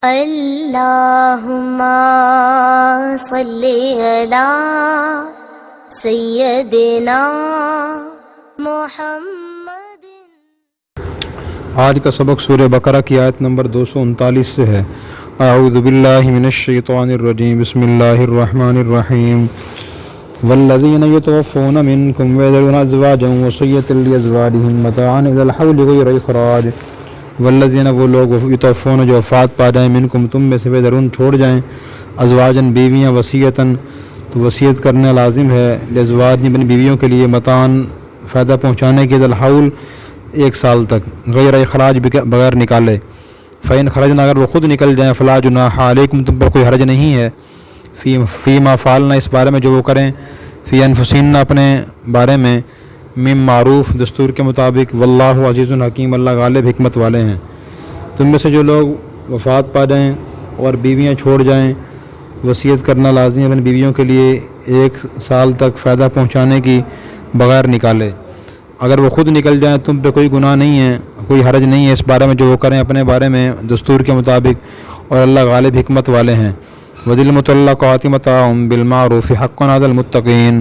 اللہم صلی علی سیدنا محمد۔ آج کا سبق سورہ بقرہ کی آیت نمبر 239 سے ہے۔ اعوذ باللہ من الشیطان الرجیم، بسم اللہ الرحمن الرحیم۔ والذین یتوفون منکم ویذرون ازواجا وصیۃ لازواجہم متاعا الی الحول غیر اخراج۔ والذین وہ لوگ یتوفون جو وفات پا جائیں منکم تم میں سے، ویذرون چھوڑ جائیں ازواجن بیویاں، وصیتاً تو وصیت کرنا لازم ہے، لازواج اپنی بیویوں کے لیے، متاعاً فائدہ پہنچانے کے، الی الحول 1 سال تک، غیر اخراج بغیر نکالے۔ فإن خرجنا اگر وہ خود نکل جائیں، فلا جناح علیکم تم پر کوئی حرج نہیں ہے، فیما فعلنا اس بارے میں جو وہ کریں، فی انفسہن اپنے بارے میں، من معروف دستور کے مطابق، واللہ عزیز حکیم اللہ غالب حکمت والے ہیں۔ تم میں سے جو لوگ وفات پا جائیں اور بیویاں چھوڑ جائیں، وصیت کرنا لازم ہے اپنی بیویوں کے لیے 1 سال تک فائدہ پہنچانے کی بغیر نکالے۔ اگر وہ خود نکل جائیں تم پہ کوئی گناہ نہیں ہے، کوئی حرج نہیں ہے اس بارے میں جو وہ کریں اپنے بارے میں دستور کے مطابق، اور اللہ غالب حکمت والے ہیں۔ وَلِلْمُطَلَّقَاتِ مَتَاعٌ بِالْمَعْرُوفِ حَقٌّ عَلَى الْمُتَّقِينَ۔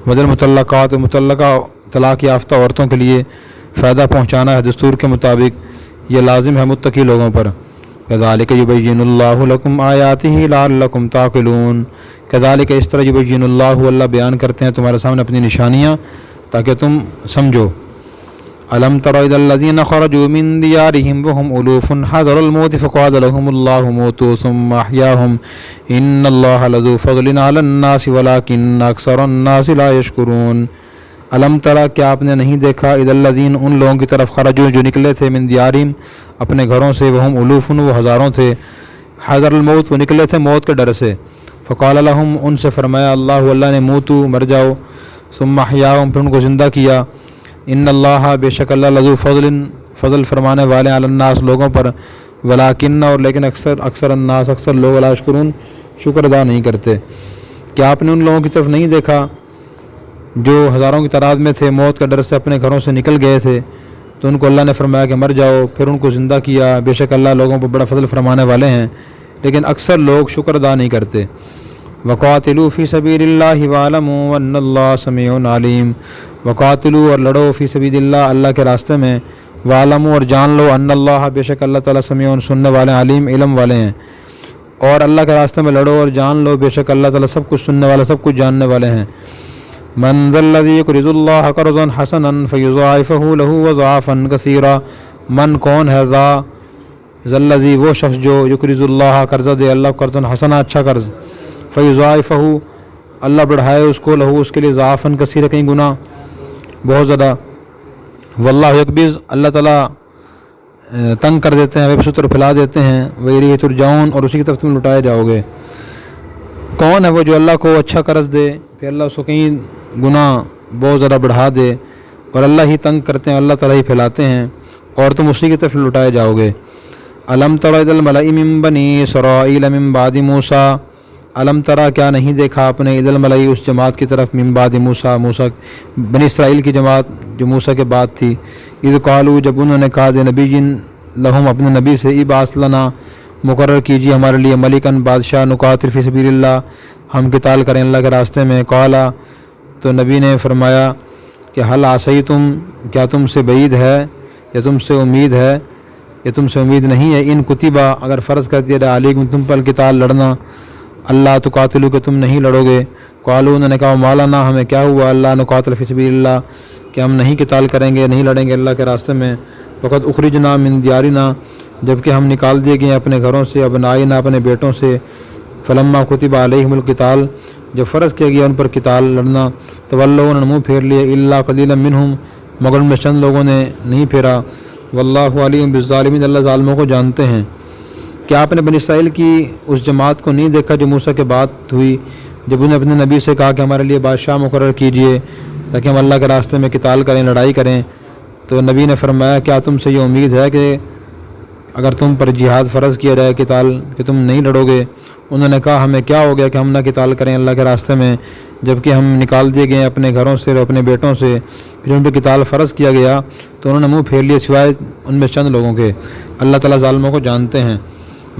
وَلِلْمُطَلَّقَاتِ مطلقہ طلاق یافتہ عورتوں کے لیے فائدہ پہنچانا ہے دستور کے مطابق، یہ لازم ہے متقی لوگوں پر۔ كَذَلِكَ يُبَيِّنُ اللَّهُ لَكُمْ آيَاتِهِ لَعَلَّكُمْ تَعْقِلُونَ۔ كَذَلِكَ اس طرح يُبَيِّنُ اللَّهُ اللہ بیان کرتے ہیں تمہارے سامنے اپنی نشانیاں تاکہ تم سمجھو۔ أَلَمْ تَرَ إِلَى الَّذِينَ خَرَجُوا مِنْ دِيَارِهِمْ وَهُمْ أُلُوفٌ حَذَرَ الْمَوْتِ فَقَالَ لَهُمُ اللَّهُ مُوتُوا ثُمَّ أَحْيَاهُمْ إِنَّ اللَّهَ لَذُو فَضْلٍ عَلَى النَّاسِ وَلَكِنَّ أَكْثَرَ النَّاسِ لَا يَشْكُرُونَ۔ علم ترا کیا آپ نے نہیں دیکھا، اِلَى الَّذِينَ ان لوگوں کی طرف، خرجوا جو نکلے تھے، من دیارہم اپنے گھروں سے، وہم الوف وہ ہزاروں تھے، حذر الموت وہ نکلے تھے موت کے ڈر سے، فقال لهم ان سے فرمایا اللہ نے، موتو مر جاؤ، ثم احیاهم پھر ان کو زندہ کیا، ان اللہ بے شک اللہ لذو فضل فرمانے والے، علی الناس لوگوں پر، ولیکن اور لیکن اکثر الناس اکثر لوگ، لا یشکرون شکر ادا نہیں کرتے۔ کیا آپ نے ان لوگوں کی طرف نہیں دیکھا جو ہزاروں کی تعداد میں تھے، موت کے ڈر سے اپنے گھروں سے نکل گئے تھے، تو ان کو اللہ نے فرمایا کہ مر جاؤ، پھر ان کو زندہ کیا، بے شک اللہ لوگوں پر بڑا فضل فرمانے والے ہیں، لیکن اکثر لوگ شکر ادا نہیں کرتے۔ وقاتلوا فی سبیل اللہ واعلموا ان اللہ سمیع علیم۔ وقاتلوا اور لڑو، فی سبیل اللہ اللہ کے راستے میں، واعلموا اور جان لو، ان اللہ بے شک اللہ تعالیٰ سمیع سننے والے، علیم علم والے ہیں۔ اور اللہ کے راستے میں لڑو اور جان لو، بے شک اللہ تعالیٰ سب کچھ سننے والے، سب کچھ جاننے والے ہیں۔ من ذا الذی یقرض اللہ قرضا حسنا فیضاعفہ لہ اضعافا کثیرا۔ من کون ہے، ذا الذی وہ شخص جو، یقرض اللہ قرض دے اللہ قرضا حسنا اچھا قرض، فیضاعفہ اللہ بڑھائے اس کو، لہو اس کے لیے، ضعافا کثیرا کہیں گناہ بہت زیادہ، واللہ یقبض اللہ تعالیٰ تنگ کر دیتے ہیں، ویبسط اور پھیلا دیتے ہیں، وإلیہ ترجعون اور اسی کی طرف تم لٹائے جاؤ گے۔ کون ہے وہ جو اللہ کو اچھا قرض دے پھر اللہ اس کو کہیں گناہ بہت زیادہ بڑھا دے، اور اللہ ہی تنگ کرتے ہیں، اللہ تعالیٰ ہی پھیلاتے ہیں، اور تم اسی کی طرف لٹائے جاؤ گے۔ الم تر الی الملأ من بنی اسرائیل من بعد موسیٰ۔ الم ترا کیا نہیں دیکھا آپ نے، الی الملأ اس جماعت کی طرف، من بعد موسیٰ بنی اسرائیل کی جماعت جو موسیٰ کے بعد تھی، اذ قالوا جب انہوں نے کہا، نبی لہم اپنے نبی سے، ابعث لنا مقرر کیجیے ہمارے لیے، ملکن بادشاہ، نقاتل فی سبیل اللہ ہم قتال کریں اللہ کے راستے میں۔ قالا تو نبی نے فرمایا کہ حل عصیتم کیا تم سے بعید ہے، یا تم سے امید ہے، یا تم سے امید نہیں ہے، ان کتبہ اگر فرض کر دیا علیکم تم پر قتال لڑنا، اللہ تقاتلو کہ تم نہیں لڑو گے۔ قالوا انہوں نے کہا، مالانا ہمیں کیا ہوا، اللہ نقاتل فی سبیل اللہ کہ ہم نہیں قتال کریں گے، نہیں لڑیں گے اللہ کے راستے میں، وقد اخرجنا من دیارنا جبکہ ہم نکال دیے گئے اپنے گھروں سے، ابنائنا اپنے بیٹوں سے، فلما کتب علیہم القتال جب فرض کیا گیا ان پر قتال لڑنا، تولوا انہوں نے منہ پھیر لیے، الا قلیلا منہم مگر ان میں چند لوگوں نے نہیں پھیرا، واللہ علیم بالظالمین اللہ ظالموں کو جانتے ہیں۔ کیا آپ نے بنی اسرائیل کی اس جماعت کو نہیں دیکھا جو موسیٰ کے بعد ہوئی، جب انہیں اپنے نبی سے کہا کہ ہمارے لیے بادشاہ مقرر کیجئے تاکہ ہم اللہ کے راستے میں قتال کریں، لڑائی کریں، تو نبی نے فرمایا کیا تم سے یہ امید ہے کہ اگر تم پر جہاد فرض کیا جائے قتال کہ تم نہیں لڑو گے؟ انہوں نے کہا ہمیں کیا ہو گیا کہ ہم نہ قتال کریں اللہ کے راستے میں، جبکہ ہم نکال دیے گئے اپنے گھروں سے اور اپنے بیٹوں سے، پھر ان پہ قتال فرض کیا گیا تو انہوں نے منہ پھیر لیے سوائے ان میں چند لوگوں کے، اللہ تعالیٰ ظالموں کو جانتے ہیں۔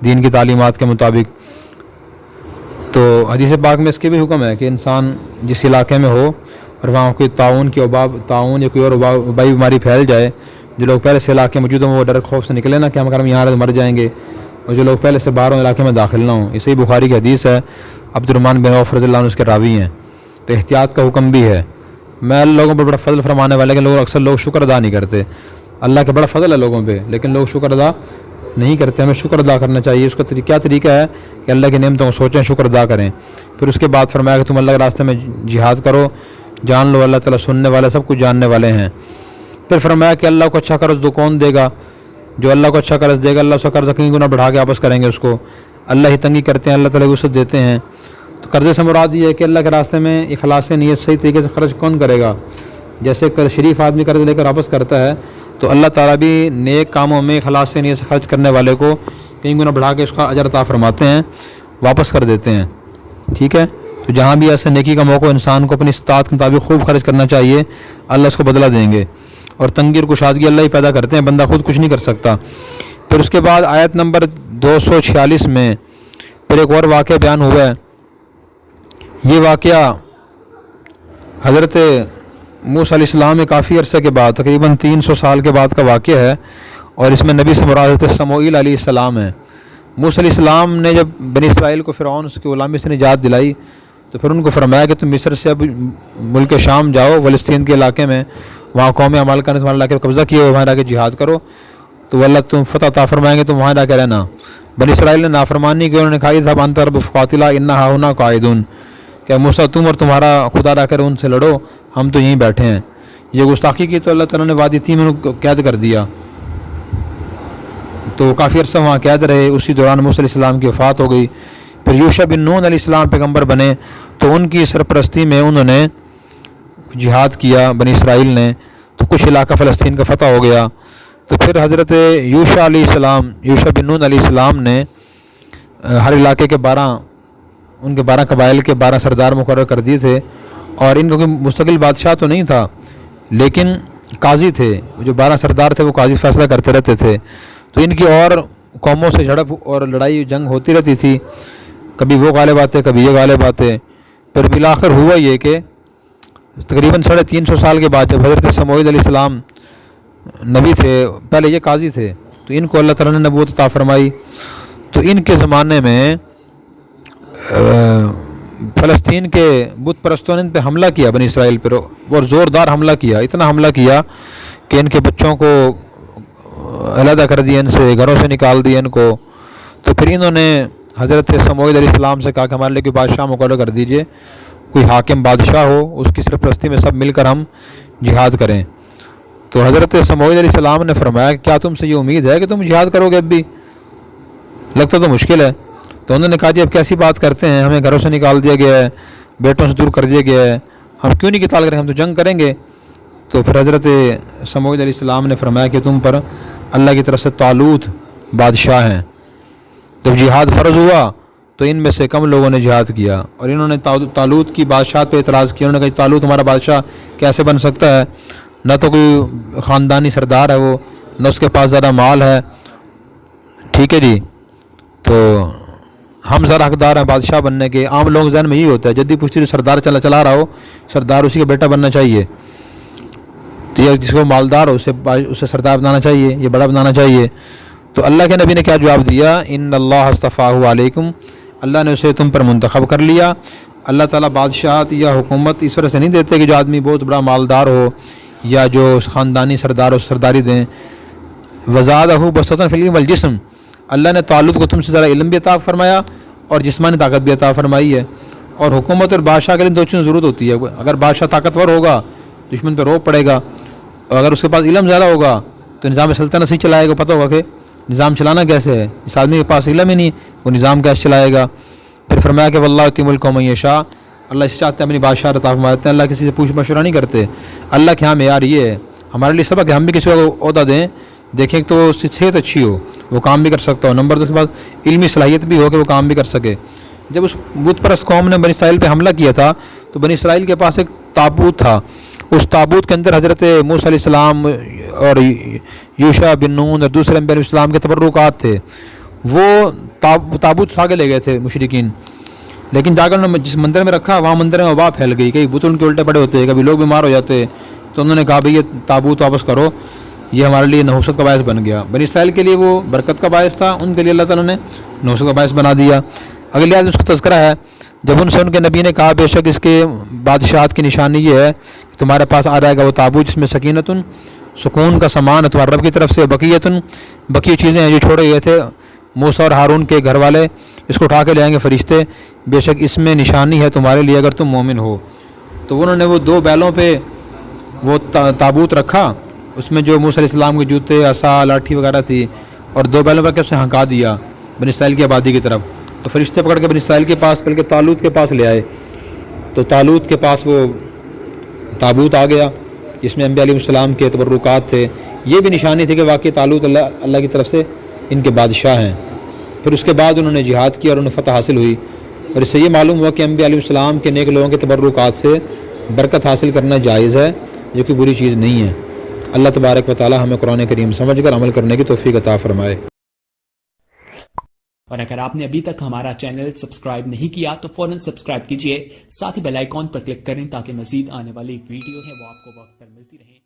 دین کی تعلیمات کے مطابق۔ تو حدیث پاک میں اس کے بھی حکم ہے کہ انسان جس علاقے میں ہو اور وہاں کوئی تعاون یا کوئی اور وبائی بیماری پھیل جائے، جو لوگ پہلے سے علاقے موجود ہوں وہ ڈر خوف سے نکلے نا کہ ہم یہاں مر جائیں گے، اور جو لوگ پہلے سے باہر علاقے میں داخل نہ ہوں۔ اسی بخاری کی حدیث ہے، عبد الرحمن بن عوف رضی اللہ عنہ اس کے راوی ہیں۔ تو احتیاط کا حکم بھی ہے۔ میں لوگوں پر بڑا فضل فرمانے والے کہ اکثر لوگ شکر ادا نہیں کرتے۔ اللہ کا بڑا فضل ہے لوگوں پہ، لیکن لوگ شکر ادا نہیں کرتے۔ ہمیں شکر ادا کرنا چاہیے۔ اس کا کیا طریقہ ہے کہ اللہ کی نعمتوں کو سوچیں، شکر ادا کریں۔ پھر اس کے بعد فرمایا کہ تم اللہ کے راستے میں جہاد کرو، جان لو اللہ تعالیٰ سننے والے، سب کچھ جاننے والے ہیں۔ پھر فرمایا کہ اللہ کو اچھا قرض دو، کون دے گا؟ جو اللہ کو اچھا قرض دے گا اللہ اس کا قرض کہیں گنا بڑھا کے واپس کریں گے اس کو۔ اللہ ہی تنگی کرتے ہیں، اللہ تعالیٰ وسعت دیتے ہیں۔ تو قرضے سے مراد یہ ہے کہ اللہ کے راستے میں اخلاص نیت صحیح طریقے سے خرچ کون کرے گا؟ جیسے شریف آدمی قرض لے کر واپس کرتا ہے، تو اللہ تعالیٰ بھی نیک کاموں میں اخلاص نیت سے خرچ کرنے والے کو کئی گنا بڑھا کے اس کا اجر عطا فرماتے ہیں، واپس کر دیتے ہیں۔ ٹھیک ہے، تو جہاں بھی ایسے نیکی کا موقع انسان کو اپنی استطاعت کے مطابق خوب خرچ کرنا چاہیے، اللہ اس کو بدلہ دیں گے۔ اور تنگی اور کشادگی اللہ ہی پیدا کرتے ہیں، بندہ خود کچھ نہیں کر سکتا۔ پھر اس کے بعد آیت نمبر 246 میں پھر ایک اور واقعہ بیان ہوا ہے۔ یہ واقعہ حضرت موسیٰ علیہ السلام میں کافی عرصے کے بعد، تقریباً 300 سال کے بعد کا واقعہ ہے، اور اس میں نبی سے مراد حضرت سموئیل علیہ السلام ہے۔ موسیٰ علیہ السلام نے جب بنی اسرائیل کو فرعون اس کی غلامی سے نجات دلائی، تو پھر ان کو فرمایا کہ تم مصر سے اب ملک شام جاؤ، فلسطین کے علاقے میں، وہاں قوم عمالقہ نے تمہارے علاقے پر قبضہ کیا، وہاں جا کے جہاد کرو تو اللہ تم فتح عطا فرمائیں گے، تم وہاں جا کے رہنا۔ بنی اسرائیل نے نافرمانی کی، انہوں نے کہا اذهب انت رب فقاتلا انا هاهنا قاعدون، کہ موسیٰ تم اور تمہارا خدا رہ کر ان سے لڑو، ہم تو یہیں بیٹھے ہیں۔ یہ گستاخی کی تو اللہ تعالیٰ نے وادی تیم کو قید کر دیا، تو کافی عرصہ وہاں قید رہے۔ اسی دوران موسیٰ علیہ السلام کی وفات ہو گئی۔ پھر یوشع بن نون علیہ السلام پیغمبر بنے، تو ان کی سرپرستی میں انہوں نے جہاد کیا بنی اسرائیل نے، تو کچھ علاقہ فلسطین کا فتح ہو گیا۔ تو پھر حضرت یوشع بن نون علیہ السلام نے ہر علاقے کے 12 قبائل کے 12 سردار مقرر کر دیے تھے، اور ان کو کوئی مستقل بادشاہ تو نہیں تھا، لیکن قاضی تھے۔ جو 12 سردار تھے وہ قاضی فیصلہ کرتے رہتے تھے، تو ان کی اور قوموں سے جھڑپ اور لڑائی جنگ ہوتی رہتی تھی، کبھی وہ غالب آتے کبھی یہ غالب آتے۔ پھر بالآخر ہوا یہ کہ تقریباً 350 سال کے بعد جب حضرت سموئیل علیہ السلام نبی تھے، پہلے یہ قاضی تھے، تو ان کو اللہ تعالیٰ نے نبوت عطا فرمائی۔ تو ان کے زمانے میں فلسطین کے بت پرستوں نے ان پہ حملہ کیا، بنی اسرائیل پر، اور زوردار حملہ کیا، اتنا حملہ کیا کہ ان کے بچوں کو علیحدہ کر دیا، ان سے گھروں سے نکال دیا ان کو۔ تو پھر انہوں نے حضرت سموئیل علیہ السلام سے کہا کہ ہمارے لیے کوئی بادشاہ مقرر کر دیجئے، کوئی حاکم بادشاہ ہو، اس کی سرپرستی میں سب مل کر ہم جہاد کریں۔ تو حضرت سموئیل علیہ السلام نے فرمایا کہ کیا تم سے یہ امید ہے کہ تم جہاد کرو گے؟ اب بھی لگتا تو مشکل ہے۔ تو انہوں نے کہا جی اب کیسی بات کرتے ہیں، ہمیں گھروں سے نکال دیا گیا ہے، بیٹوں سے دور کر دیا گیا ہے، ہم کیوں نہیں قتال کریں، ہم تو جنگ کریں گے۔ تو پھر حضرت سموئیل علیہ السلام نے فرمایا کہ تم پر اللہ کی طرف سے طالوت بادشاہ ہیں۔ جب جہاد فرض ہوا تو ان میں سے کم لوگوں نے جہاد کیا، اور انہوں نے طالوت کی بادشاہت پہ اعتراض کیا۔ انہوں نے کہا طالوت ہمارا بادشاہ کیسے بن سکتا ہے، نہ تو کوئی خاندانی سردار ہے وہ، نہ اس کے پاس زیادہ مال ہے۔ ٹھیک ہے جی، تو ہم ذرا حقدار ہیں بادشاہ بننے کے۔ عام لوگ ذہن میں یہی ہوتا ہے، جدی پوچھتی جو سردار چلا رہا ہو، سردار اسی کا بیٹا بننا چاہیے، تو یہ جس کو مالدار ہو اسے سردار بنانا چاہیے، یہ بڑا بنانا چاہیے۔ تو اللہ کے نبی نے کیا جواب دیا؟ ان اللہ اصطفاہ علیکم، اللہ نے اسے تم پر منتخب کر لیا۔ اللہ تعالیٰ بادشاہت یا حکومت اس وجہ سے نہیں دیتے کہ جو آدمی بہت بڑا مالدار ہو یا جو خاندانی سردار ہو سرداری دیں۔ وزادہ بسطۃ فی العلم والجسم، اللہ نے طالوت کو تم سے ذرا علم بھی عطا فرمایا اور جسمانی طاقت بھی عطا فرمائی ہے۔ اور حکومت اور بادشاہ کے لیے دو چیزوں کی ضرورت ہوتی ہے۔ اگر بادشاہ طاقتور ہوگا دشمن پہ روب پڑے گا، اور اگر اس کے پاس علم زیادہ ہوگا تو نظام سلطنت سے چلائے گا، پتہ ہوگا کہ نظام چلانا کیسے ہے۔ اس آدمی کے پاس علم ہی نہیں، وہ نظام کیسے چلائے گا۔ پھر فرمایا کہ واللہ یؤتی ملکہ من یشاء، اللہ اس چاہتے ہیں اپنی بادشاہ عطا فرماتے ہیں، اللہ کسی سے پوچھ مشورہ نہیں کرتے۔ اللہ کے ہاں معیار یہ ہے، ہمارے لیے سبق ہے، ہم بھی کسی کو عہدہ دیں، دیکھیں تو اس کی صحت اچھی ہو، وہ کام بھی کر سکتا ہو، نمبر 2 کے بعد علمی صلاحیت بھی ہو کہ وہ کام بھی کر سکے۔ جب اس بت پرست قوم نے بنی اسرائیل پہ حملہ کیا تھا تو بنی اسرائیل کے پاس ایک تابوت تھا، اس تابوت کے اندر حضرت موسیٰ علیہ السلام اور یوشع بن نون اور دوسرے انبیاء علیہ السلام کے تبرکات تھے۔ وہ تابوت اٹھا کے لے گئے تھے مشرکین، لیکن جا کر انہوں نے جس مندر میں رکھا وہاں مندر میں وبا پھیل گئی، کئی بت ان کے الٹے پڑے ہوتے، کبھی لوگ بیمار ہو جاتے، تو انہوں نے کہا بھئی یہ تابوت واپس کرو، یہ ہمارے لیے نحوست کا باعث بن گیا۔ بنی اسرائیل کے لیے وہ برکت کا باعث تھا، ان کے لیے اللہ تعالیٰ نے نحوست کا باعث بنا دیا۔ اگلی آیت میں اس کا تذکرہ ہے، جب ان سے ان کے نبی نے کہا بے شک اس کے بادشاہت کی نشانی یہ ہے کہ تمہارے پاس آ جائے گا وہ تابوت جس میں سکینتن سکون کا سامان ہے تمہارے رب کی طرف سے، بقیتن بقی چیزیں ہیں جو چھوڑے گئے تھے موسیٰ اور ہارون کے گھر والے، اس کو اٹھا کے لے آئیں گے فرشتے، بے شک اس میں نشانی ہے تمہارے لیے اگر تم مومن ہو۔ تو انہوں نے وہ 2 بیلوں پہ وہ تابوت رکھا، اس میں جو موسیٰ علیہ السلام کے جوتے، عصا، لاٹھی وغیرہ تھی، اور 2 بیلوں پر اسے ہنکا دیا بنی اسرائیل کی آبادی کی طرف۔ تو فرشتے پکڑ کے بنی اسرائیل کے پاس بلکہ طالوت کے پاس لے آئے، تو طالوت کے پاس وہ تابوت آ گیا جس میں انبیاء علیہ السلام کے تبرکات تھے۔ یہ بھی نشانی تھی کہ واقعی طالوت اللہ کی طرف سے ان کے بادشاہ ہیں۔ پھر اس کے بعد انہوں نے جہاد کیا اور انہیں فتح حاصل ہوئی، اور اس سے یہ معلوم ہوا کہ انبیاء علیہ السلام کے نیک لوگوں کے تبرکات سے برکت حاصل کرنا جائز ہے، جو کہ بری چیز نہیں ہے۔ اللہ تبارک و تعالی ہمیں قرآن کریم سمجھ کر عمل کرنے کی توفیق عطا فرمائے۔ اور اگر آپ نے ابھی تک ہمارا چینل سبسکرائب نہیں کیا تو فوراً سبسکرائب کیجئے، ساتھ ہی بیل آئیکن پر کلک کریں تاکہ مزید آنے والی ویڈیو ہے وہ آپ کو وقت پر ملتی رہیں۔